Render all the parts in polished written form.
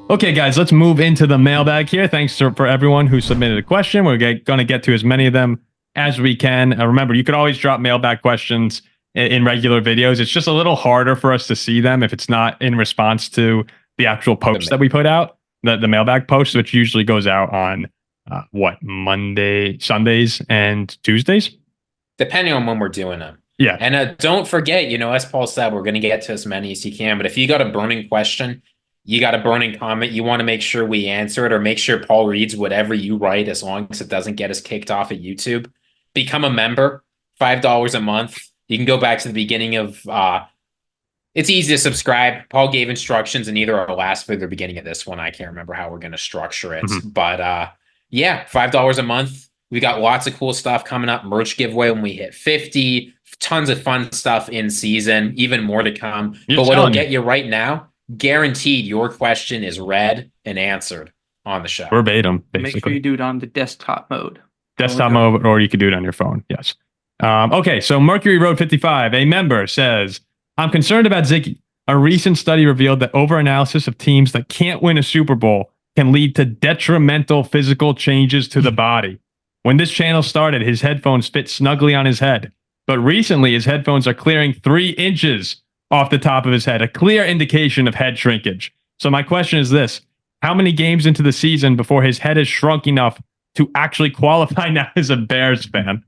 Okay, guys, let's move into the mailbag here. Thanks for everyone who submitted a question. We're going to get to as many of them as we can. Remember, you could always drop mailbag questions in regular videos. It's just a little harder for us to see them if it's not in response to the actual posts that we put out, the mailbag post, which usually goes out on Monday, Sundays, and Tuesdays? Depending on when we're doing them. Yeah. And don't forget, as Paul said, we're going to get to as many as you can. But if you got a burning question, you got a burning comment, you want to make sure we answer it or make sure Paul reads whatever you write as long as it doesn't get us kicked off at YouTube, become a member, $5 a month. You can go back to the beginning of it's easy to subscribe. Paul gave instructions in either our last video or the beginning of this one. I can't remember how we're going to structure it. Mm-hmm. But yeah, $5 a month. We got lots of cool stuff coming up. Merch giveaway when we hit 50. Tons of fun stuff in season. Even more to come. But what'll get you right now, guaranteed your question is read and answered on the show. Verbatim, basically. Make sure you do it on the desktop mode. Desktop mode, or you could do it on your phone. Yes. Okay, so Mercury Road 55, a member says, I'm concerned about Ziggy. A recent study revealed that overanalysis of teams that can't win a Super Bowl can lead to detrimental physical changes to the body. When this channel started, his headphones fit snugly on his head. But recently, his headphones are clearing 3 inches off the top of his head, a clear indication of head shrinkage. So my question is this. How many games into the season before his head is shrunk enough to actually qualify now as a Bears fan?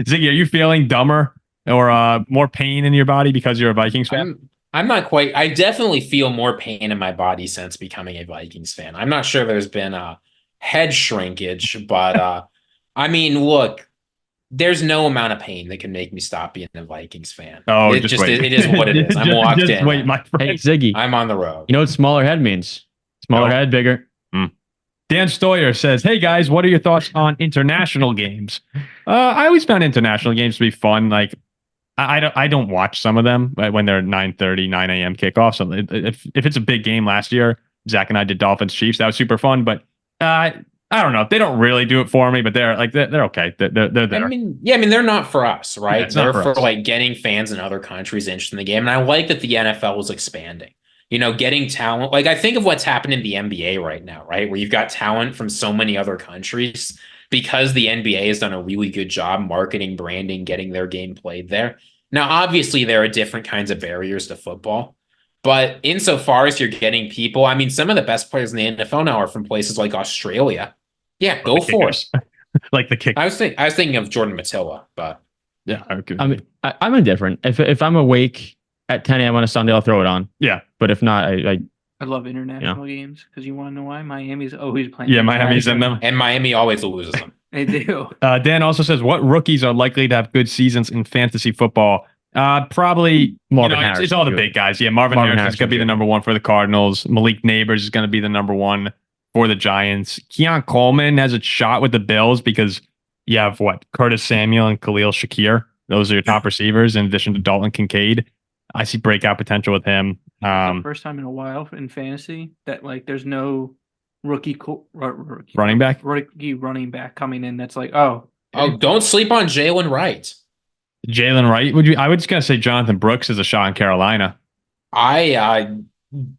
Ziggy, are you feeling dumber or more pain in your body because you're a Vikings fan? I'm not quite. I definitely feel more pain in my body since becoming a Vikings fan. I'm not sure there's been a head shrinkage, but I mean, look, there's no amount of pain that can make me stop being a Vikings fan. Oh, it is what it is. I'm locked in. Wait, my friend. Hey, Ziggy. I'm on the road. You know what smaller head means? Smaller head, bigger. Dan Stoyer says, hey guys, what are your thoughts on international games? I always found international games to be fun. Like, I don't watch some of them when they're 9:30, 9 a.m. kickoffs. So if it's a big game last year, Zach and I did Dolphins Chiefs. That was super fun. But I don't know. They don't really do it for me, but they're okay. They're there. I mean, they're not for us, right? Yeah, they're for like getting fans in other countries interested in the game. And I like that the NFL is expanding. Getting talent. Like, I think of what's happened in the NBA right now, right? Where you've got talent from so many other countries because the NBA has done a really good job marketing, branding, getting their game played there. Now, obviously, there are different kinds of barriers to football. But insofar as you're getting people, I mean, some of the best players in the NFL now are from places like Australia. Yeah, go for it. Like the kick. I was thinking of Jordan Matilla, but yeah, okay. I mean, I'm indifferent. If I'm awake at 10 a.m. on a Sunday, I'll throw it on. Yeah. But if not, I love international games because you want to know why? Miami's always playing. Yeah, Miami's in them. And Miami always loses them. They do. Dan also says, what rookies are likely to have good seasons in fantasy football? Probably Marvin Harris. It's all the big guys. Yeah, Marvin Harris is going to be the number one for the Cardinals. Malik Neighbors is going to be the number one for the Giants. Keon Coleman has a shot with the Bills because you have Curtis Samuel and Khalil Shakir. Those are your top receivers in addition to Dalton Kincaid. I see breakout potential with him. It's the first time in a while in fantasy that there's no rookie running back coming in. That's don't sleep on Jalen Wright. Jalen Wright? I would just gotta say Jonathan Brooks is a shot in Carolina.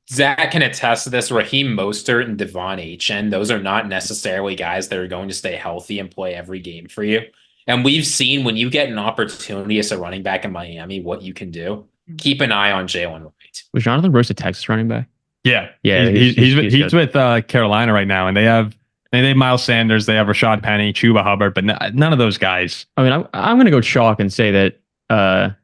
Zach can attest to this. Raheem Mostert and Devon Achane, those are not necessarily guys that are going to stay healthy and play every game for you. And we've seen when you get an opportunity as a running back in Miami, what you can do. Keep an eye on Jalen Wright. Was Jonathan Brooks a Texas running back? Yeah. He's with Carolina right now, and they have Miles Sanders, they have Rashad Penny, Chuba Hubbard, but none of those guys. I mean, I'm going to go chalk and say that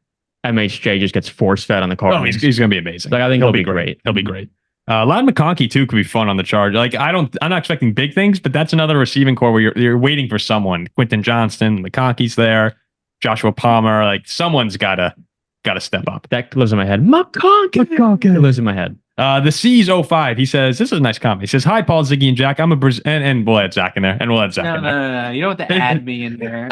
MHJ just gets force fed on the Cardinals. Oh, he's going to be amazing. I think he'll be great. He'll be great. Ladd McConkey too could be fun on the charge. I'm not expecting big things, but that's another receiving core where you're waiting for someone. Quentin Johnston, McConkey's there, Joshua Palmer. Someone's gotta step up. That lives in my head. McConkey lives in my head. The C's 05. He says, this is a nice comment. He says, hi, Paul, Ziggy, and Jack. I'm a and we'll add Zach in there. And we'll add Zach in there. No. You don't have to add me in there.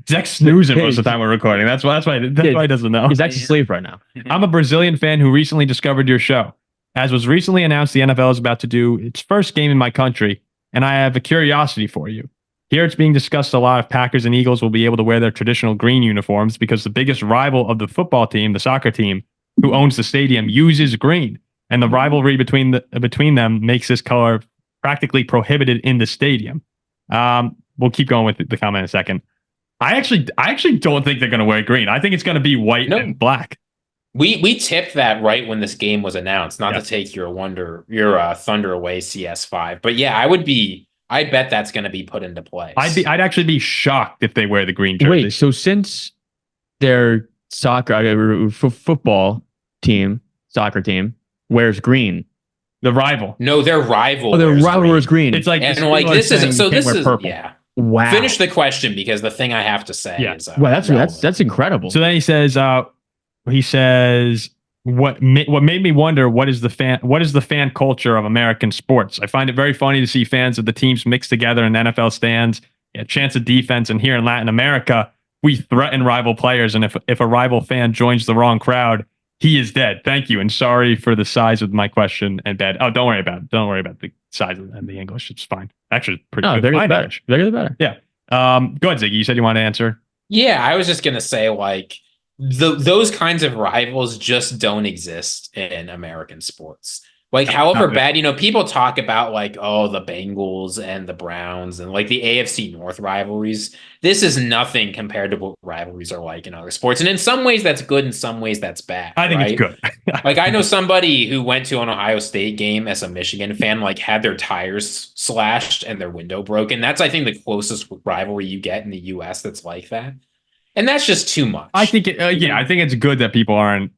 Zach's snoozing most of the time we're recording. That's why he doesn't know. He's actually asleep right now. I'm a Brazilian fan who recently discovered your show. As was recently announced, the NFL is about to do its first game in my country, and I have a curiosity for you. Here it's being discussed a lot of Packers and Eagles will be able to wear their traditional green uniforms because the biggest rival of the football team, the soccer team, who owns the stadium, uses green. and the rivalry between them makes this color practically prohibited in the stadium. We'll keep going with the comment in a second. I actually don't think they're going to wear green. I think it's going to be white and black. We tipped that right when this game was announced, not to take your Thunder away CS5. But yeah, I bet that's going to be put into place. I'd actually be shocked if they wear the green jersey. Wait, so since their football team, soccer team, wears green, the rival. No, their rival. Oh, their rival wears green. It's like, and like this is purple. Yeah. Wow. Finish the question, because the thing I have to say is well, that's incredible. So then he says what made me wonder what is the fan culture of American sports. I find it very funny to see fans of the teams mixed together in NFL stands, a chance of defense, and here in Latin America, we threaten rival players, and if a rival fan joins the wrong crowd, he is dead. Thank you, and sorry for the size of my question and bad. Oh, don't worry about it. Don't worry about the size and the English. It's fine. Actually, pretty good. They're better. They're better. Yeah. Go ahead, Ziggy. You said you wanted to answer. Yeah, I was just gonna say, like, those kinds of rivals just don't exist in American sports. Like, however bad, people talk about like, oh, the Bengals and the Browns and like the AFC North rivalries. This is nothing compared to what rivalries are like in other sports. And in some ways that's good, in some ways that's bad. I think it's good. Like, I know somebody who went to an Ohio State game as a Michigan fan, like had their tires slashed and their window broken. That's, I think, the closest rivalry you get in the US that's like that. And that's just too much. I think I think it's good that people aren't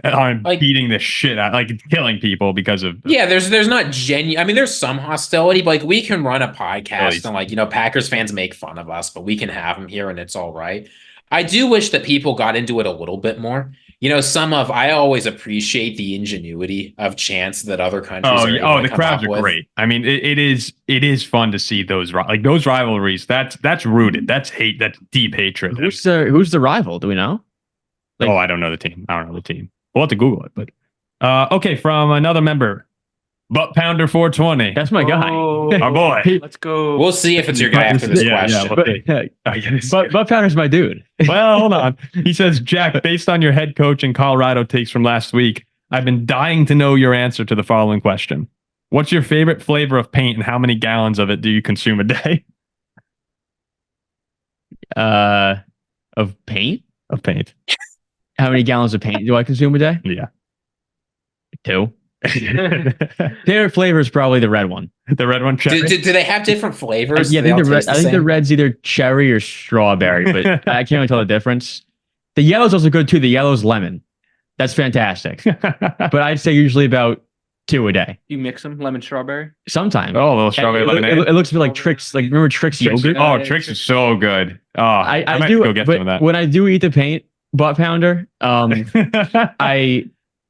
like beating the shit out, like killing people because of there's not genuine. I mean, there's some hostility, but like we can run a podcast and like, Packers fans make fun of us, but we can have them here and it's all right. I do wish that people got into it a little bit more. I always appreciate the ingenuity of chants that other countries the crowds are great. I mean, it is fun to see those rivalries. That's rooted. That's hate. That's deep hatred. Who's the rival? Do we know? I don't know the team. I don't know the team. We'll have to Google it. But okay, from another member, Butt Pounder 420. That's my guy. Our boy. Let's go. We'll see if it's your guy after this question. Butt Pounder's my dude. Well, hold on. He says, Jack, based on your head coach and Colorado takes from last week, I've been dying to know your answer to the following question. What's your favorite flavor of paint and how many gallons of it do you consume a day? Of paint? Of paint. How many gallons of paint do I consume a day? Yeah. 2. Favorite flavor is probably the red one. The red one, cherry. Do they have different flavors? Yeah, I think the red's either cherry or strawberry, but I can't really tell the difference. The yellow's also good too. The yellow's lemon. That's fantastic. But I'd say usually about 2 a day. You mix them, lemon strawberry? Sometimes. Oh, a little strawberry lemonade. It looks a bit like Trix. Like, remember Trix yogurt? Oh, Trix is so good. Oh, I might do go get some of that. When I do eat the paint, Butt Pounder, I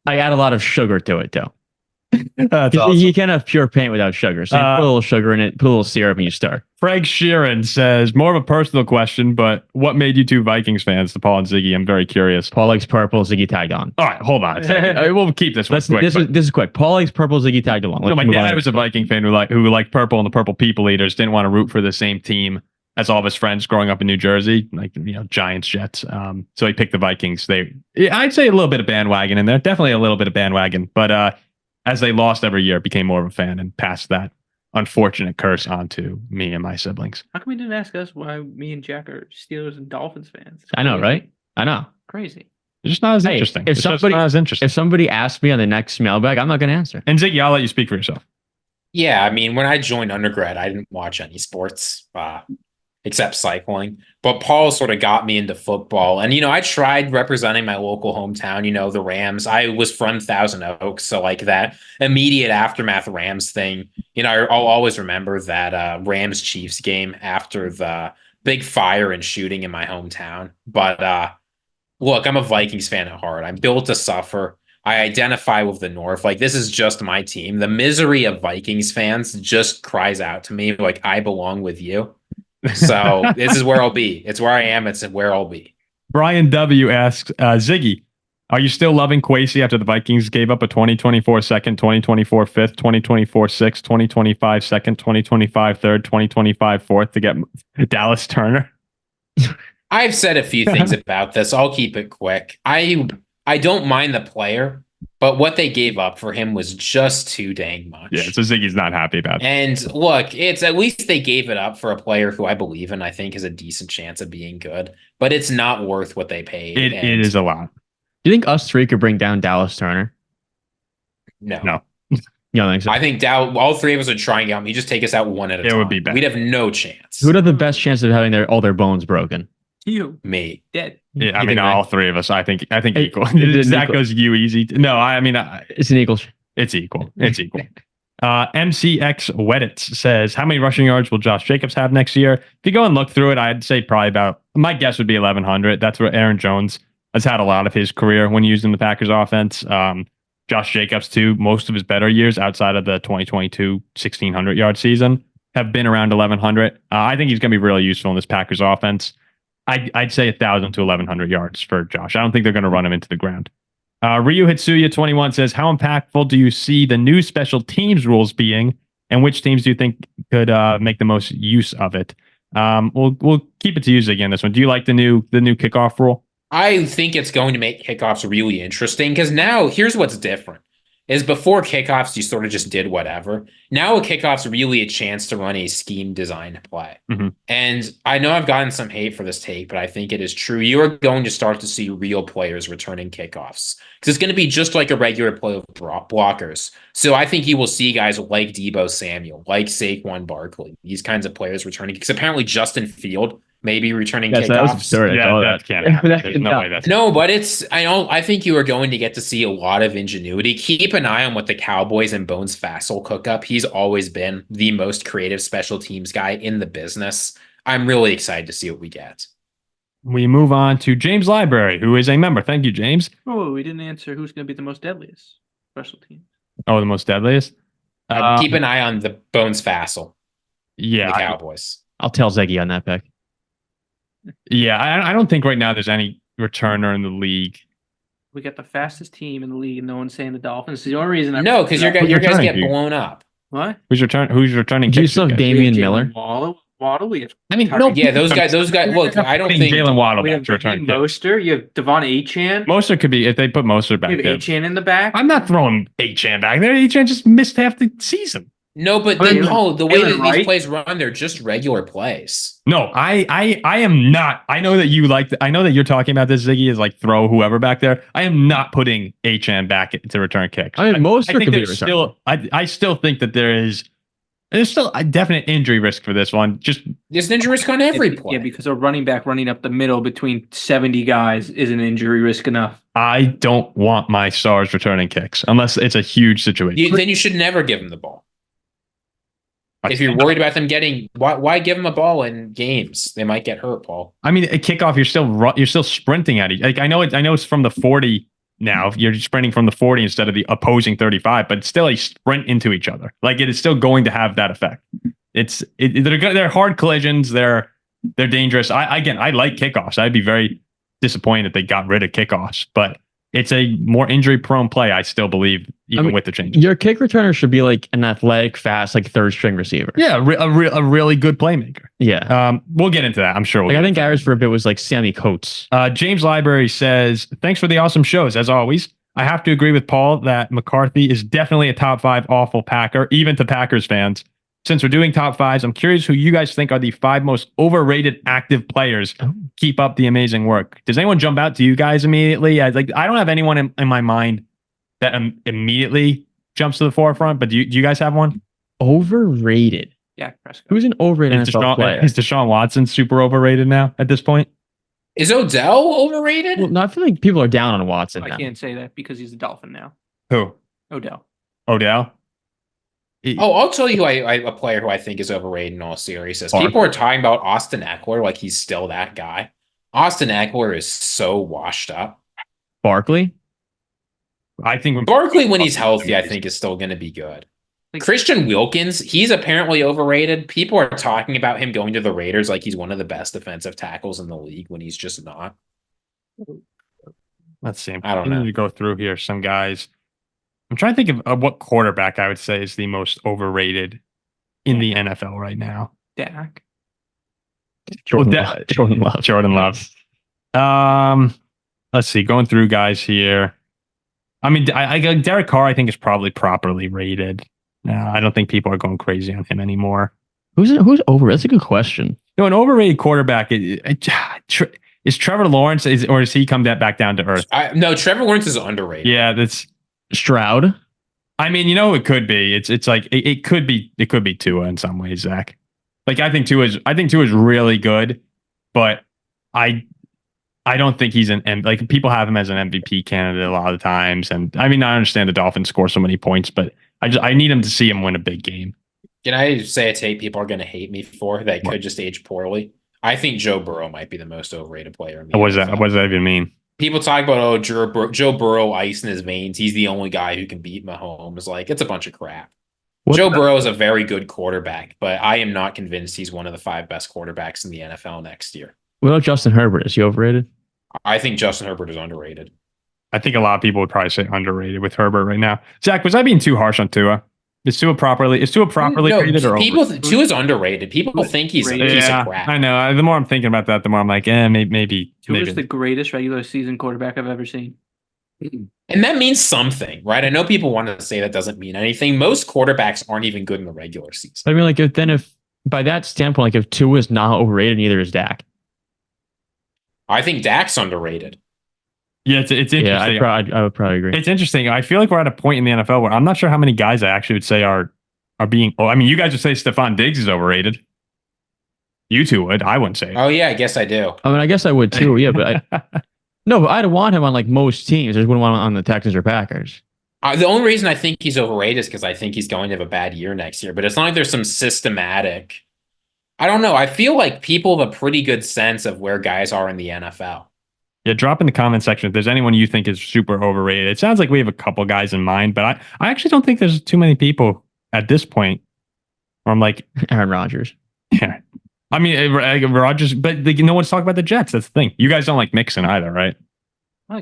add a lot of sugar to it though. That's awesome. You can't have pure paint without sugar. So you put a little sugar in it, put a little syrup, and you stir. Frank Sheeran says, more of a personal question, but what made you two Vikings fans to Paul and Ziggy? I'm very curious. Paul likes purple, Ziggy tagged on. All right, hold on a second. We'll keep this one quick. This is quick. Paul likes purple, Ziggy tagged along. My dad was a Viking fan who liked purple, and the Purple People Eaters didn't want to root for the same team as all of his friends growing up in New Jersey, Giants, Jets. So he picked the Vikings. I'd say a little bit of bandwagon in there. Definitely a little bit of bandwagon. But as they lost every year, became more of a fan and passed that unfortunate curse on to me and my siblings. How come you didn't ask us why me and Jack are Steelers and Dolphins fans? I know, right? I know. Crazy. It's just not as interesting. If somebody asked me on the next mailbag, I'm not going to answer. And Ziggy, I'll let you speak for yourself. Yeah, I mean, when I joined undergrad, I didn't watch any sports except cycling. But Paul sort of got me into football. And, I tried representing my local hometown, the Rams. I was from Thousand Oaks. So like that immediate aftermath Rams thing, I'll always remember that Rams Chiefs game after the big fire and shooting in my hometown. But look, I'm a Vikings fan at heart. I'm built to suffer. I identify with the North. Like, this is just my team. The misery of Vikings fans just cries out to me like, I belong with you. So this is where I'll be. It's where I am. It's where I'll be. Brian W. asks, Ziggy, are you still loving Kwesi after the Vikings gave up a 2024 second, 2024 fifth, 2024 sixth, 2025 second, 2025 third, 2025 fourth to get Dallas Turner? I've said a few things about this. I'll keep it quick. I don't mind the player. But what they gave up for him was just too dang much. Yeah, so Ziggy's not happy about it. And look, it's at least they gave it up for a player who I believe in, I think has a decent chance of being good, but it's not worth what they paid. It is a lot. Do you think us three could bring down Dallas Turner? No. You don't think so? I think all three of us would try and get him. He'd just take us out one at a time. It would be bad. We'd have no chance. Who'd have the best chance of having all their bones broken? You. Me. Dead. Yeah, I mean, all three of us. I think equal. It Zach equal. goes you easy. No, I mean, It's an equal. it's equal. It's equal. MCX Weddits says, how many rushing yards will Josh Jacobs have next year? If you go and look through it, I'd say probably about, my guess would be 1,100. That's where Aaron Jones has had a lot of his career when used in the Packers offense. Josh Jacobs, too, most of his better years outside of the 2022 1,600 yard season have been around 1,100. I think he's going to be really useful in this Packers offense. I'd say 1,000 to 1,100 yards for Josh. I don't think they're going to run him into the ground. Ryu Hitsuya 21 says, how impactful do you see the new special teams rules being, and which teams do you think could make the most use of it? We'll keep it to you again. This one. Do you like the new kickoff rule? I think it's going to make kickoffs really interesting because now here's what's different. Is before kickoffs, you sort of just did whatever. Now a kickoff's really a chance to run a scheme designed play. Mm-hmm. And I know I've gotten some hate for this take, but I think it is true. You are going to start to see real players returning kickoffs because it's going to be just like a regular play with blockers. So I think you will see guys like Deebo Samuel, like Saquon Barkley, these kinds of players returning because apparently Justin Field maybe returning kickoffs. That was absurd. That can't happen. There's no way that's no, but I think you are going to get to see a lot of ingenuity. Keep an eye on what the Cowboys and Bones Fassel cook up. He's always been the most creative special teams guy in the business. I'm really excited to see what we get. We move on to James Library, who is a member. Thank you, James. Oh, we didn't answer who's going to be the most deadliest special team. Oh, the most deadliest? Keep an eye on the Bones Fassel. Yeah. The Cowboys. I'll tell Ziggy on that pick. Yeah, I don't think right now there's any returner in the league. We got the fastest team in the league, and no one's saying the Dolphins. The only reason No, because your guys get blown up. What? Who's returning? Do you still have Damian Miller? Waddle. We have. I mean, those guys. Look, I don't think Jalen Waddle We back have to return. Mostert. You have Devon Achane. Mostert could be if they put Mostert back You have there. Achane in the back. I'm not throwing Achane back there. Achane just missed half the season. No, but the way that these plays run, they're just regular plays. No, I am not. I know that you I know that you're talking about this, Ziggy, is like throw whoever back there. I am not putting Achane back to return kicks. I mean, Mostert could be there's still. I still think that there's still a definite injury risk for this one. There's an injury risk on every play. Yeah, because a running back running up the middle between 70 guys is an injury risk enough. I don't want my stars returning kicks unless it's a huge situation. Then you should never give them the ball. If you're worried about them getting, why give them a ball in games? They might get hurt, Paul. I mean, a kickoff, you're still sprinting at each. Like I know it's from the 40 now. You're sprinting from the 40 instead of the opposing 35, but it's still a sprint into each other. Like it is still going to have that effect. They're hard collisions. They're dangerous. I like kickoffs. I'd be very disappointed if they got rid of kickoffs, but it's a more injury-prone play, I still believe, even with the changes. Your kick returner should be like an athletic, fast, like third-string receiver. Yeah, a really good playmaker. Yeah. We'll get into that, I'm sure. I think ours for a bit was like Sammy Coates. James Library says, thanks for the awesome shows, as always. I have to agree with Paul that McCarthy is definitely a top 5 awful Packer, even to Packers fans. Since we're doing top 5s, I'm curious who you guys think are the 5 most overrated active players. Keep up the amazing work. Does anyone jump out to you guys immediately? I don't have anyone in my mind that immediately jumps to the forefront, but do you guys have one? Overrated? Yeah, Prescott. Who's an overrated NFL player? Is Deshaun Watson super overrated now at this point? Is Odell overrated? Well, no, I feel like people are down on Watson now. I can't say that because he's a Dolphin now. Who? Odell. I'll tell you a player who I think is overrated in all seriousness. People are talking about Austin Eckler like he's still that guy. Austin Eckler is so washed up. Barkley? I think Barkley, when he's healthy, I think is still going to be good. Christian Wilkins, he's apparently overrated. People are talking about him going to the Raiders like he's one of the best defensive tackles in the league when he's just not. Let's see. I don't know. Need to go through here some guys. I'm trying to think of what quarterback I would say is the most overrated in the NFL right now. Dak. Jordan Love. Let's see. Going through guys here. I mean, Derek Carr, I think, is probably properly rated. I don't think people are going crazy on him anymore. Who's over? That's a good question. No, an overrated quarterback is Trevor Lawrence, or does he come back down to earth? No, Trevor Lawrence is underrated. Yeah, that's Stroud. I mean, it could be. It's like it could be Tua in some ways, Zach. Like I think Tua is really good, but I don't think he's like people have him as an MVP candidate a lot of the times. And I mean, I understand the Dolphins score so many points, but I need him to see him win a big game. Can I say a take people are going to hate me for that could just age poorly? I think Joe Burrow might be the most overrated player. What does that even mean? People talk about, Joe Burrow ice in his veins. He's the only guy who can beat Mahomes. Like, it's a bunch of crap. Joe Burrow is a very good quarterback, but I am not convinced he's one of the 5 best quarterbacks in the NFL next year. What about Justin Herbert? Is he overrated? I think Justin Herbert is underrated. I think a lot of people would probably say underrated with Herbert right now. Zach, was I being too harsh on Tua? Is Tua properly rated or Tua is underrated. People think he's a piece of crap. I know. The more I'm thinking about that, the more I'm like, maybe. Tua is the greatest regular season quarterback I've ever seen. And that means something, right? I know people want to say that doesn't mean anything. Most quarterbacks aren't even good in the regular season. I mean, like if by that standpoint, like if Tua is not overrated, neither is Dak. I think Dak's underrated. Yeah, it's interesting. Yeah, I would probably agree. It's interesting. I feel like we're at a point in the NFL where I'm not sure how many guys I actually would say are being. Oh, I mean, you guys would say Stephon Diggs is overrated. You two would. I wouldn't say. Oh yeah, I guess I do. I mean, I guess I would too. Yeah, but but I'd want him on like most teams. I just wouldn't want him on the Texans or Packers. The only reason I think he's overrated is because I think he's going to have a bad year next year. But it's not like there's some systematic. I don't know. I feel like people have a pretty good sense of where guys are in the NFL. Yeah, drop in the comment section if there's anyone you think is super overrated. It sounds like we have a couple guys in mind, but I actually don't think there's too many people at this point where I'm like Aaron Rodgers. Yeah. I mean, Rodgers, but no one's talking about the Jets. That's the thing. You guys don't like Mixon either, right?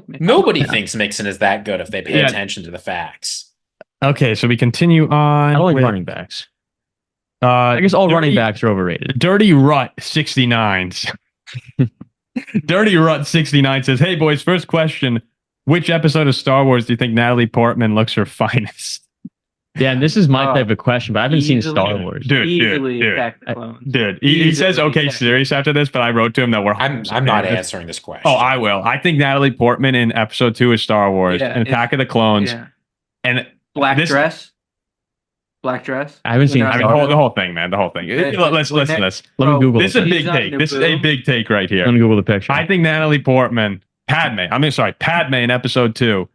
Nobody thinks Mixon is that good if they pay attention to the facts. Okay, so we continue on. I don't like running backs. I guess all running backs are overrated. Dirty Rut 69s. Dirty Rut 69 says, "Hey boys, first question: which episode of Star Wars do you think Natalie Portman looks her finest?" Yeah, and this is my type of question, but I haven't seen Star Wars. Dude. He says, "Okay, serious after this," but I wrote to him that I'm not answering this question. Oh, I will. I think Natalie Portman in episode 2 of Star Wars, Attack of the Clones, and Black dress. I haven't seen the whole thing, man. The whole thing. Let's listen to this. Let me Google this. Is a big take. This is a big take right here. Let me Google the picture. I think Natalie Portman, Padme in episode 2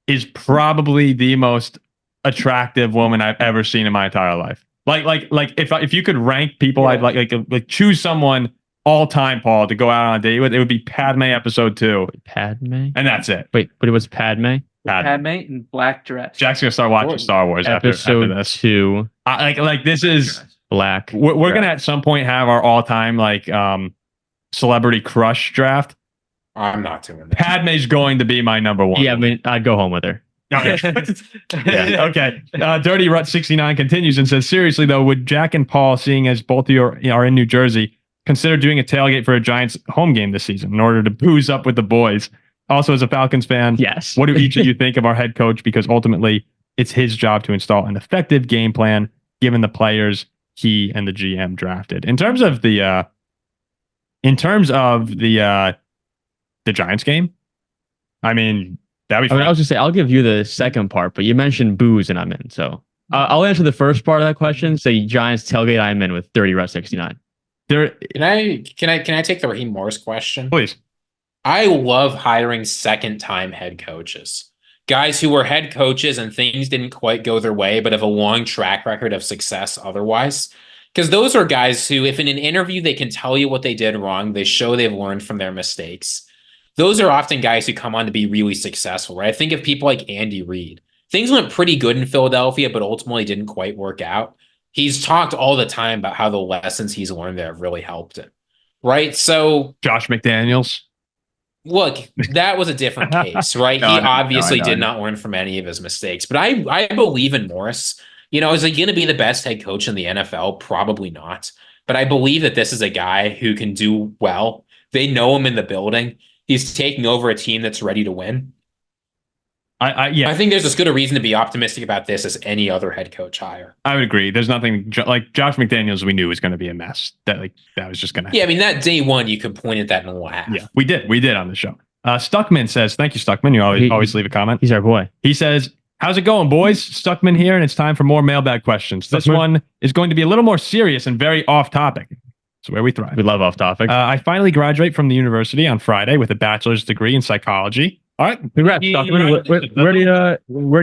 is probably the most attractive woman I've ever seen in my entire life. Like if you could rank people, I'd like choose someone all time, Paul, to go out on a date with, it would be Padme episode 2. Padme? And that's it. Wait, but it was Padme? Padme in black dress. Jack's gonna start watching Star Wars after this. 2. Like this is black. We're gonna at some point have our all-time celebrity crush draft. I'm not doing that. Padme's going to be my number 1. Yeah, I mean, I'd go home with her. Okay. Dirty Rut 69 continues and says, "Seriously though, would Jack and Paul, seeing as both of you are in New Jersey, consider doing a tailgate for a Giants home game this season in order to booze up with the boys? Also, as a Falcons fan, yes. What do each of you think of our head coach? Because ultimately, it's his job to install an effective game plan, given the players he and the GM drafted." In terms of the Giants game, I mean, that'd be fun. I was gonna say I'll give you the second part, but you mentioned booze and I'm in, so I'll answer the first part of that question. Say Giants tailgate, I'm in with 30 Rut 69. Can I take the Raheem Morris question? Please. I love hiring second-time head coaches. Guys who were head coaches and things didn't quite go their way, but have a long track record of success otherwise. Because those are guys who, if in an interview they can tell you what they did wrong, they show they've learned from their mistakes. Those are often guys who come on to be really successful, right? I think of people like Andy Reid. Things went pretty good in Philadelphia, but ultimately didn't quite work out. He's talked all the time about how the lessons he's learned there have really helped him, right? So Josh McDaniels. Look, that was a different case, right? He obviously did not learn from any of his mistakes. But I believe in Morris. Is he going to be the best head coach in the NFL? Probably not. But I believe that this is a guy who can do well. They know him in the building. He's taking over a team that's ready to win. I think there's as good a reason to be optimistic about this as any other head coach hire. I would agree. There's nothing like Josh McDaniels. We knew was going to be a mess. That was just going to. Yeah, I mean that day one, you could point at that in a laugh. Yeah, we did on the show. Stuckman says, "Thank you, Stuckman. You always leave a comment." He's our boy. He says, "How's it going, boys? Stuckman here, and it's time for more mailbag questions. This one is going to be a little more serious and very off topic. It's where we thrive. We love off topic. I finally graduate from the university on Friday with a bachelor's degree in psychology." All right, congrats, Stuckman. Where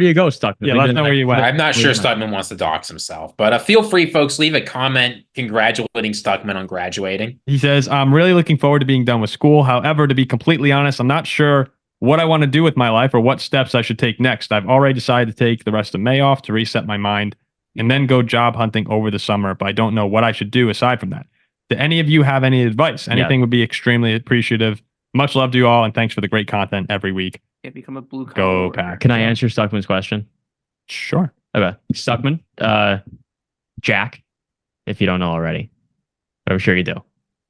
do you go, Stuckman? Yeah, let us know where you went. I'm not sure Stuckman wants to dox himself, but feel free, folks, leave a comment congratulating Stuckman on graduating. He says, "I'm really looking forward to being done with school. However, to be completely honest, I'm not sure what I want to do with my life or what steps I should take next. I've already decided to take the rest of May off to reset my mind and then go job hunting over the summer, but I don't know what I should do aside from that. Do any of you have any advice? Anything would be extremely appreciative. Much love to you all, and thanks for the great content every week." Yeah, become a blue collar. Go Pack. Can I answer Stuckman's question? Sure. Okay. Stuckman, Jack, if you don't know already. But I'm sure you do.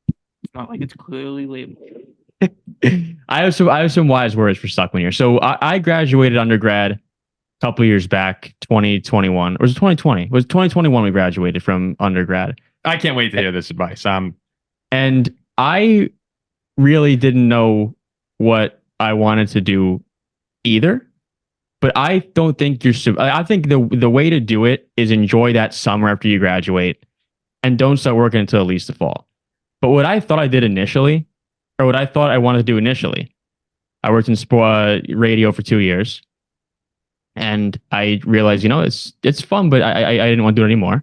It's not like it's clearly labeled. I have some wise words for Stuckman here. So I graduated undergrad a couple years back, 2021. Or was it 2020? It was 2021 we graduated from undergrad. I can't wait to hear this advice. And I really didn't know what I wanted to do either, but I don't think I think the way to do it is enjoy that summer after you graduate and don't start working until at least the fall. But what I thought I did initially, or what I thought I wanted to do initially, I worked in radio for 2 years, and I realized, it's fun, but I didn't want to do it anymore.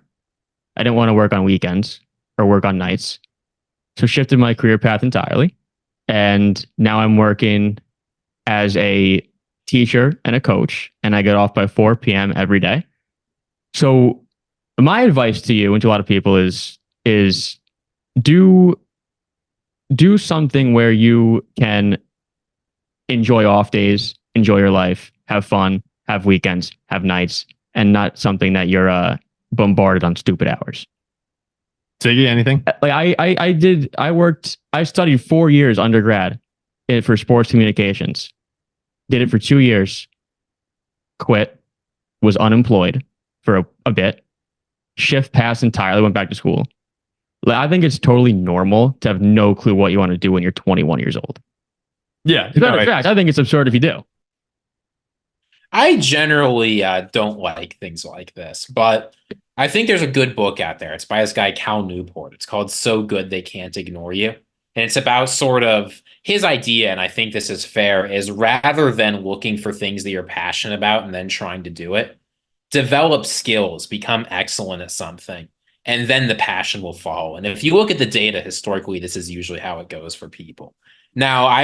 I didn't want to work on weekends or work on nights. So shifted my career path entirely. And now I'm working as a teacher and a coach, and I get off by 4 p.m. every day. So my advice to you and to a lot of people is do something where you can enjoy off days, enjoy your life, have fun, have weekends, have nights, and not something that you're bombarded on stupid hours. Ziggy, anything? Like I studied 4 years undergrad for sports communications. Did it for 2 years. Quit. Was unemployed for a bit. Shift pass entirely. Went back to school. Like, I think it's totally normal to have no clue what you want to do when you're 21 years old. Yeah. As a matter of fact, I think it's absurd if you do. I generally don't like things like this, but I think there's a good book out there. It's by this guy, Cal Newport. It's called So Good They Can't Ignore You. And it's about sort of his idea, and I think this is fair, is rather than looking for things that you're passionate about and then trying to do it, develop skills, become excellent at something, and then the passion will follow. And if you look at the data historically, this is usually how it goes for people. Now,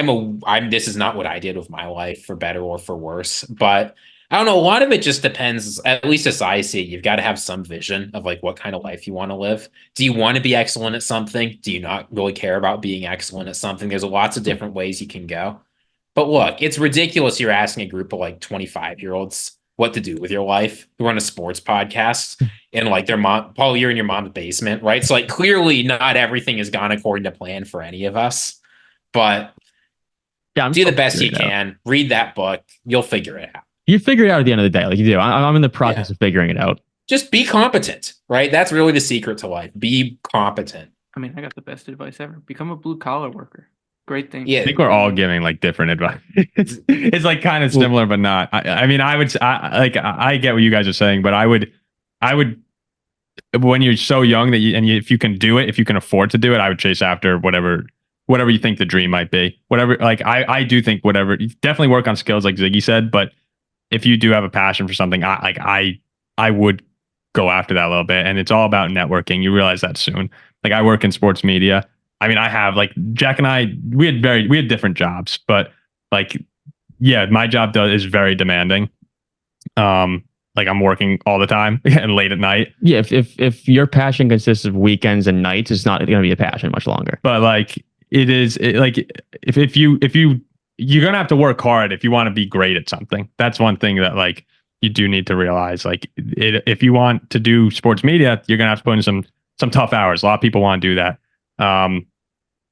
this is not what I did with my life, for better or for worse, but I don't know. A lot of it just depends, at least as I see it. You've got to have some vision of like what kind of life you want to live. Do you want to be excellent at something? Do you not really care about being excellent at something? There's lots of different ways you can go. But look, it's ridiculous you're asking a group of like 25-year-olds what to do with your life who run a sports podcast and like their mom, Paul, you're in your mom's basement, right? So like clearly not everything has gone according to plan for any of us, but do the best you can. Read that book. You'll figure it out. You figure it out at the end of the day, like you do. I'm in the process of figuring it out. Just be competent, right? That's really the secret to life. Be competent. I mean, I got the best advice ever. Become a blue collar worker. Great thing. Yeah, I think we're all giving like different advice. It's like kind of similar, but not. I mean, I get what you guys are saying, but I would, when you're so young if you can do it, if you can afford to do it, I would chase after whatever you think the dream might be. Whatever, like I do think whatever. Definitely work on skills, like Ziggy said, but if you do have a passion for something, I would go after that a little bit. And it's all about networking. You realize that soon. Like I work in sports media. I mean, I have like Jack and I, we had different jobs, but like, yeah, my job is very demanding. Like I'm working all the time and late at night. Yeah. If your passion consists of weekends and nights, it's not going to be a passion much longer. But like if you're going to have to work hard if you want to be great at something. That's one thing that like you do need to realize. Like if you want to do sports media, you're going to have to put in some tough hours. A lot of people want to do that. And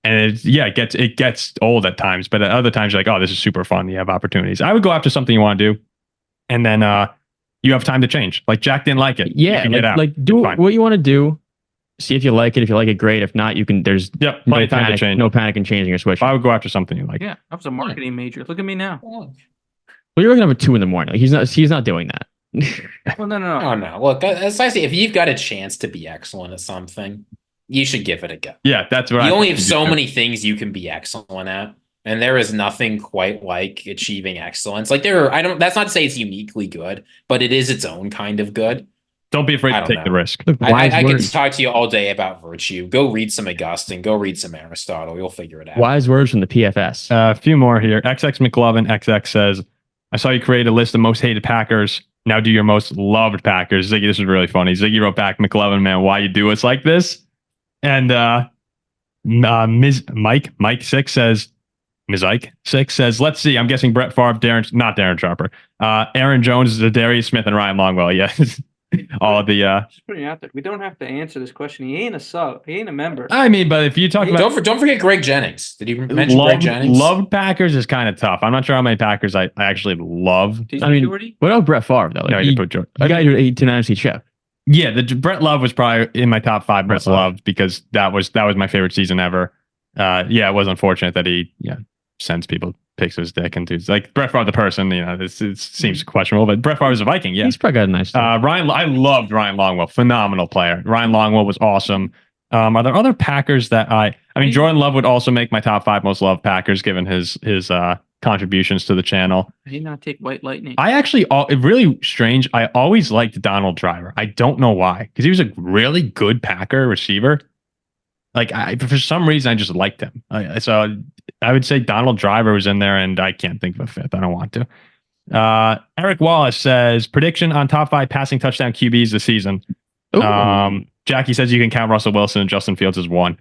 it gets old at times, but at other times you're like, oh, this is super fun. You have opportunities. I would go after something you want to do. and then you have time to change. Like Jack didn't like it. Yeah, you can get out. like do what you want to do. See if you like it. If you like it, great. If not, you can. There's plenty of time to change. No panic in changing or switching. I would go after something you like. Yeah, I was a marketing major. Look at me now. Well, you're looking up at 2 a.m. Like, he's not doing that. Well, no. Oh no! Look, as I say, if you've got a chance to be excellent at something, you should give it a go. Yeah, that's right. You only have so many things you can be excellent at, and there is nothing quite like achieving excellence. Like that's not to say it's uniquely good, but it is its own kind of good. Don't be afraid to take the risk. Look, I can talk to you all day about virtue. Go read some Augustine. Go read some Aristotle. You'll figure it out. Wise words from the PFS. A few more here. XX McLovin XX says, I saw you create a list of most hated Packers. Now do your most loved Packers. Ziggy, this is really funny. Ziggy wrote back, McLovin, man, why you do us like this? And Ms. Mike 6 says, Ms. Ike 6 says, let's see. I'm guessing Brett Favre, not Darren Sharper. Aaron Jones, Darius Smith, and Ryan Longwell. Yes. All the just putting it out there. We don't have to answer this question. He ain't a sub. He ain't a member. I mean, but if you talk about don't forget Greg Jennings. Did you mention Greg Jennings? Loved Packers is kind of tough. I'm not sure how many Packers I actually love. I mean, what about Brett Favre though? Like, no, you put Jordan. You got your 8 to 9 NFC chip. Yeah, the Brett Love was probably in my top 5 most loved because that was my favorite season ever. Yeah, it was unfortunate that he sends people pics of his dick and dudes like Brett Favre the person. It seems questionable, but Brett Favre is a Viking. Yeah, he's probably got a nice. Ryan, I loved Ryan Longwell, phenomenal player. Ryan Longwell was awesome. Are there other Packers that I mean, Jordan Love would also make my top 5 most loved Packers given his contributions to the channel. I did not take White Lightning. I actually, really strange. I always liked Donald Driver. I don't know why, because he was a really good Packer receiver. Like for some reason, I just liked him. So I would say Donald Driver was in there, and I can't think of a fifth. I don't want to. Eric Wallace says prediction on top 5 passing touchdown QBs this season. Jackie says you can count Russell Wilson and Justin Fields as one.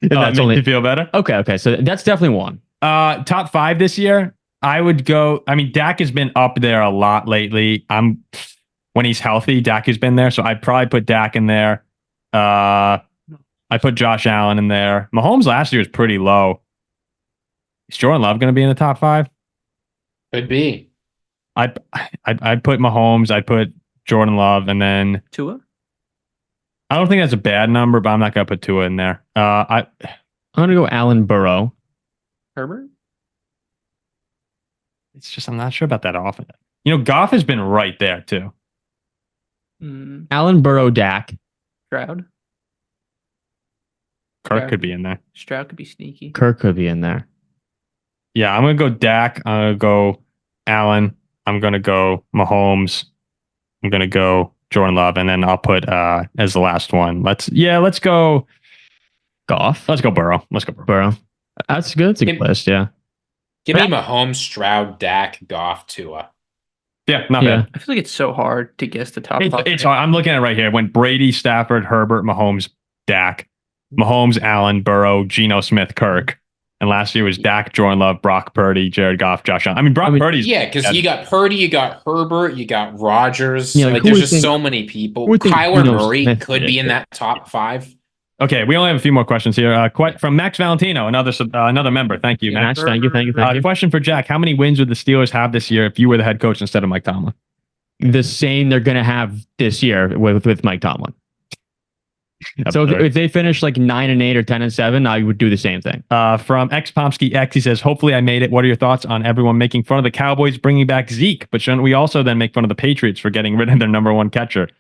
Does that make you feel better? Okay. So that's definitely one. Top 5 this year, I would go. I mean, Dak has been up there a lot lately. When he's healthy, Dak has been there, so I'd probably put Dak in there. I put Josh Allen in there. Mahomes last year was pretty low. Is Jordan Love going to be in the top 5? Could be. I'd put Mahomes. I'd put Jordan Love, and then Tua. I don't think that's a bad number, but I'm not going to put Tua in there. I'm going to go Allen Burrow. Herbert. It's just I'm not sure about that often. Goff has been right there too. Allen Burrow, Dak, Stroud. Kirk could be in there. Stroud could be sneaky. Kirk could be in there. Yeah, I'm going to go Dak. I'm going to go Allen. I'm going to go Mahomes. I'm going to go Jordan Love. And then I'll put as the last one. Let's go Goff. Let's go Burrow. Burrow. That's good. That's a good list, yeah. Give me Mahomes, Stroud, Dak, Goff, Tua. Yeah, not bad. I feel like it's so hard to guess the top 5. It's hard. I'm looking at it right here. It went Brady, Stafford, Herbert, Mahomes, Dak. Mahomes, Allen, Burrow, Geno Smith, Kirk. And last year was Dak, Jordan Love, Brock Purdy, Jared Goff, Josh Allen. I mean, Purdy's... Yeah, because you got Purdy, you got Herbert, you got Rodgers. Yeah, there's just so many people. Kyler Murray could be in that top 5. Okay, we only have a few more questions here. From Max Valentino, another member. Thank you, Max. Thank you. Question for Jack. How many wins would the Steelers have this year if you were the head coach instead of Mike Tomlin? The same they're going to have this year with Mike Tomlin. So if they finish like 9-8 or 10-7, I would do the same thing. From X Pomsky X, he says, hopefully I made it. What are your thoughts on everyone making fun of the Cowboys bringing back Zeke? But shouldn't we also then make fun of the Patriots for getting rid of their number 1 catcher?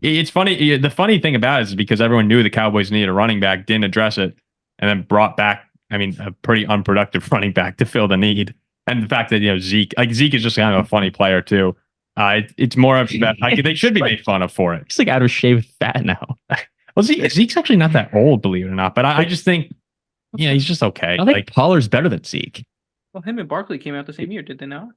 It's funny. The funny thing about it is because everyone knew the Cowboys needed a running back, didn't address it, and then brought back, a pretty unproductive running back to fill the need. And the fact that, Zeke is just kind of a funny player too. It's more of that they should be made fun of for it. He's like out of shape with fat now. Well, Zeke's actually not that old, believe it or not. But I just think, he's just okay. I think Pollard's better than Zeke. Well, him and Barkley came out the same year, did they not?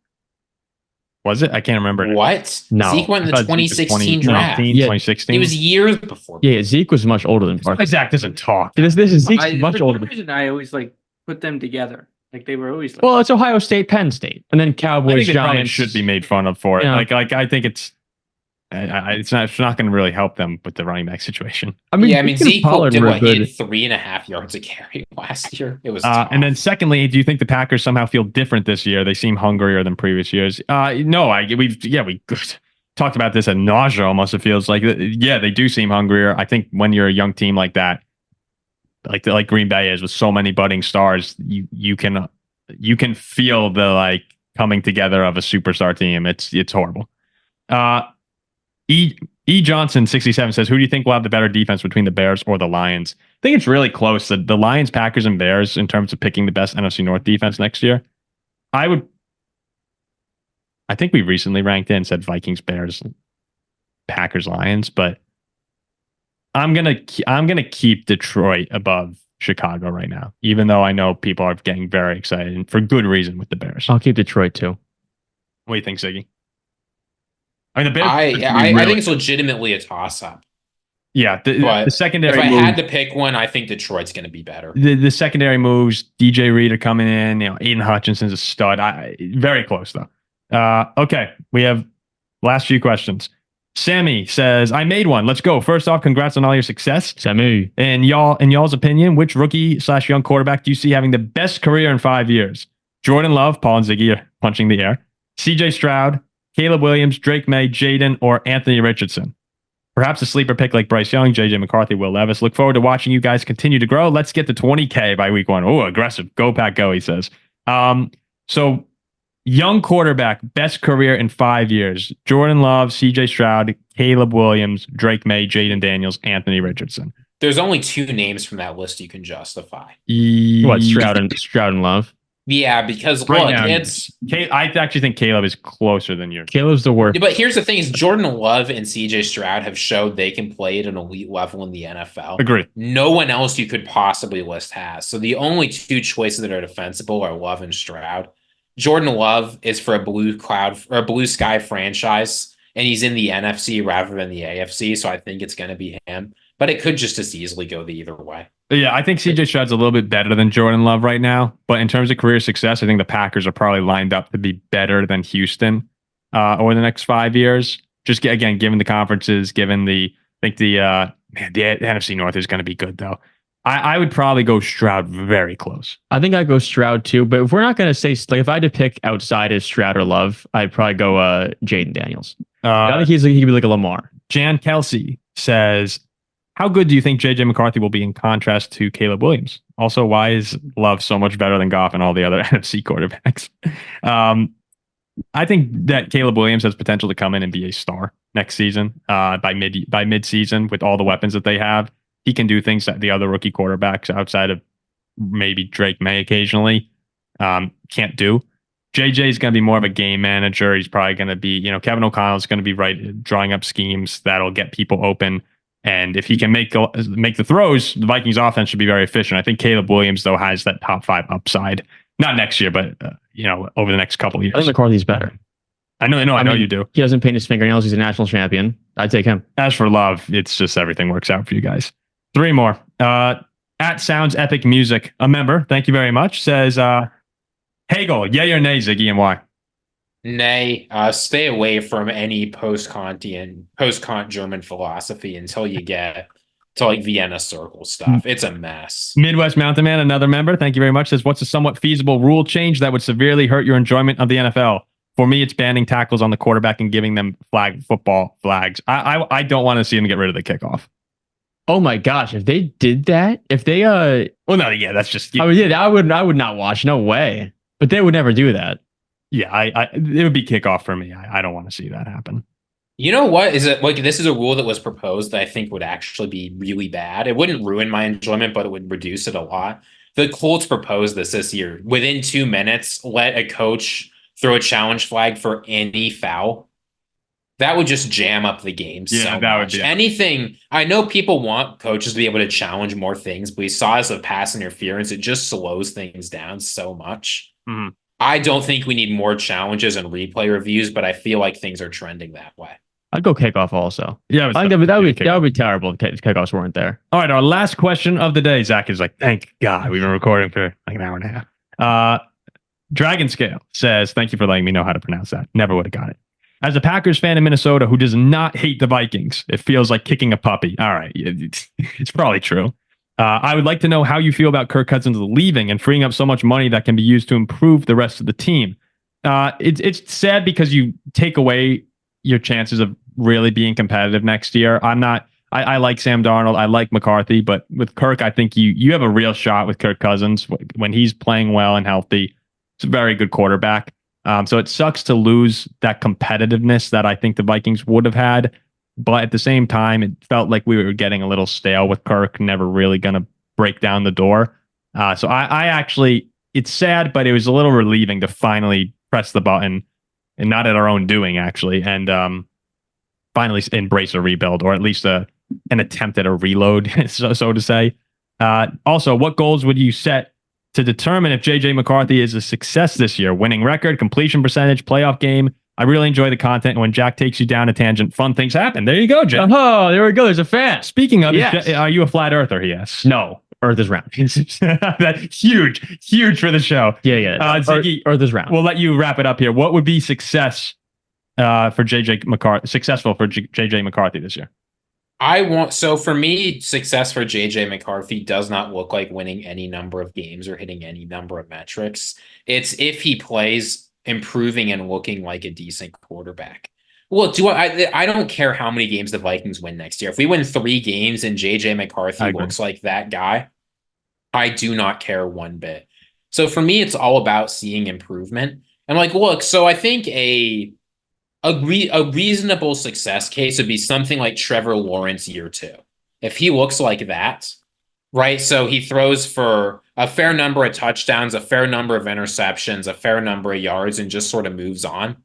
Was it? I can't remember. What? No. Zeke went in the 2016 draft. 2016. He was years before. Yeah, Zeke was much older than Barkley. Zach doesn't talk. This is Zeke's much older. For some reason, I always put them together. Like they were always. Well, it's Ohio State, Penn State, and then Cowboys. I think Giants should be made fun of for it. Yeah. Like I think it's. It's not going to really help them with the running back situation. I mean, Zeke did what? He had 3.5 yards a carry last year. It was tough. And then secondly, do you think the Packers somehow feel different this year? They seem hungrier than previous years. No, we talked about this ad nauseam almost. It feels like, yeah, they do seem hungrier. I think when you're a young team like that, like Green Bay is with so many budding stars, you can feel the like coming together of a superstar team. It's horrible. E. Johnson 67 says, who do you think will have the better defense between the Bears or the Lions? I think it's really close. The Lions, Packers, and Bears in terms of picking the best NFC North defense next year. I think we recently ranked in, said Vikings, Bears, Packers, Lions, but I'm gonna keep Detroit above Chicago right now, even though I know people are getting very excited and for good reason with the Bears. I'll keep Detroit too. What do you think, Ziggy? I mean, the Bears. I think it's legitimately a toss-up. Yeah, the secondary. If I had to pick one, I think Detroit's going to be better. The secondary moves, DJ Reed are coming in. Aiden Hutchinson's a stud. Very close though. Okay, we have last few questions. Sammy says, I made one. Let's go. First off, congrats on all your success. Sammy. In y'all's opinion, which rookie/young quarterback do you see having the best career in 5 years? Jordan Love, Paul and Ziggy are punching the air. CJ Stroud, Caleb Williams, Drake May, Jaden, or Anthony Richardson. Perhaps a sleeper pick like Bryce Young, JJ McCarthy, Will Levis. Look forward to watching you guys continue to grow. Let's get to 20K by week 1. Oh, aggressive. Go Pack Go, he says. So young quarterback, best career in 5 years. Jordan Love, CJ Stroud, Caleb Williams, Drake May, Jaden Daniels, Anthony Richardson. There's only 2 names from that list you can justify. What, Stroud and Love? Yeah, because right look, now, I actually think Caleb is closer than you. Caleb's the worst. But here's the thing: is Jordan Love and CJ Stroud have showed they can play at an elite level in the NFL. Agree. No one else you could possibly list has. So the only 2 choices that are defensible are Love and Stroud. Jordan Love is for a blue sky franchise, and he's in the NFC rather than the AFC. So I think it's going to be him. But it could just as easily go the either way. Yeah, I think CJ Stroud's a little bit better than Jordan Love right now. But in terms of career success, I think the Packers are probably lined up to be better than Houston over the next 5 years. Just again, given the conferences, given the NFC North is going to be good though. I would probably go Stroud very close. I think I'd go Stroud too. But if we're not going to say, like, if I had to pick outside of Stroud or Love, I'd probably go Jaden Daniels. I think he could be like a Lamar. Jan Kelsey says, how good do you think JJ McCarthy will be in contrast to Caleb Williams? Also, why is Love so much better than Goff and all the other NFC quarterbacks? I think that Caleb Williams has potential to come in and be a star next season. By mid-season, with all the weapons that they have, he can do things that the other rookie quarterbacks outside of maybe Drake May occasionally can't do. JJ is going to be more of a game manager. He's probably going to be, Kevin O'Connell is going to be drawing up schemes that'll get people open. And if he can make the throws, the Vikings offense should be very efficient. I think Caleb Williams, though, has that top 5 upside. Not next year, but over the next couple of years. I think McCarthy's better. I know you do. He doesn't paint his fingernails. He's a national champion. I'd take him. As for Love, it's just everything works out for you guys. 3 more. At Sounds Epic Music, a member, thank you very much, says, Hegel, yay or nay, Ziggy, and why? Nay, stay away from any post-Kant German philosophy until you get to like Vienna Circle stuff. It's a mess. Midwest Mountain Man, another member, thank you very much, says, what's a somewhat feasible rule change that would severely hurt your enjoyment of the NFL? For me, it's banning tackles on the quarterback and giving them football flags. I don't want to see them get rid of the kickoff. Oh my gosh! If they did that, if they that's just. I would not watch. No way. But they would never do that. Yeah, it would be kickoff for me. I don't want to see that happen. You know what? Is it like this is a rule that was proposed that I think would actually be really bad. It wouldn't ruin my enjoyment, but it would reduce it a lot. The Colts proposed this year. Within 2 minutes, let a coach throw a challenge flag for any foul. That would just jam up the game so much. Anything. I know people want coaches to be able to challenge more things, but we saw as a pass interference, it just slows things down so much. Mm-hmm. I don't think we need more challenges and replay reviews, but I feel like things are trending that way. I'd go kickoff also. Yeah, I think that would be terrible if kickoffs weren't there. All right, our last question of the day. Zach is like, thank God we've been recording for like an hour and a half. Dragon Scale says, thank you for letting me know how to pronounce that. Never would have got it. As a Packers fan in Minnesota who does not hate the Vikings, it feels like kicking a puppy. All right. It's probably true. I would like to know how you feel about Kirk Cousins leaving and freeing up so much money that can be used to improve the rest of the team. It's sad because you take away your chances of really being competitive next year. I like Sam Darnold. I like McCarthy, but with Kirk, I think you have a real shot with Kirk Cousins when he's playing well and healthy. It's a very good quarterback. So it sucks to lose that competitiveness that I think the Vikings would have had. But at the same time, it felt like we were getting a little stale with Kirk, never really going to break down the door. So I actually, it's sad, but it was a little relieving to finally press the button, and not at our own doing, actually, and finally embrace a rebuild, or at least an attempt at a reload, so to say. Also, what goals would you set to determine if JJ McCarthy is a success this year? Winning record, completion percentage, playoff game. I really enjoy the content. And when Jack takes you down a tangent, fun things happen. There you go, Jack. Oh, there we go. There's a fan. Speaking of, yes. Are you a flat earther? He asks. No. Earth is round. That's huge for the show. Yeah. Ziggy, Earth is round. We'll let you wrap it up here. What would be success for JJ McCarthy? Successful for JJ McCarthy this year? So for me, success for JJ McCarthy does not look like winning any number of games or hitting any number of metrics. It's if he plays improving and looking like a decent quarterback. Look, I don't care how many games the Vikings win next year. If we win 3 games and JJ McCarthy looks like that guy, I do not care one bit. So for me, it's all about seeing improvement. And look, so I think a reasonable success case would be something like Trevor Lawrence year 2. If he looks like that, right? So he throws for a fair number of touchdowns, a fair number of interceptions, a fair number of yards, and just sort of moves on.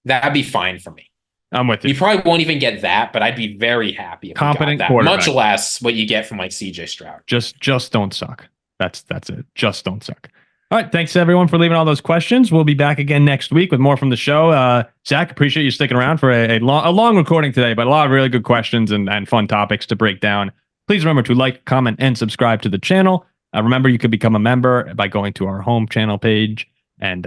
That'd be fine for me. I'm with you. You probably won't even get that, but I'd be very happy if competent we got that. quarterback. Much less what you get from CJ Stroud. Just don't suck. That's it. Just don't suck. All right. Thanks everyone for leaving all those questions. We'll be back again next week with more from the show. Zach, appreciate you sticking around for a long recording today, but a lot of really good questions and fun topics to break down. Please remember to like, comment, and subscribe to the channel. Remember, you could become a member by going to our home channel page and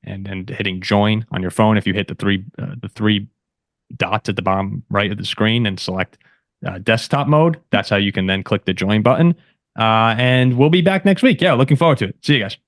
hitting join on your phone. If you hit the three dots at the bottom right of the screen and select desktop mode, that's how you can then click the join button. And we'll be back next week. Yeah, looking forward to it. See you guys.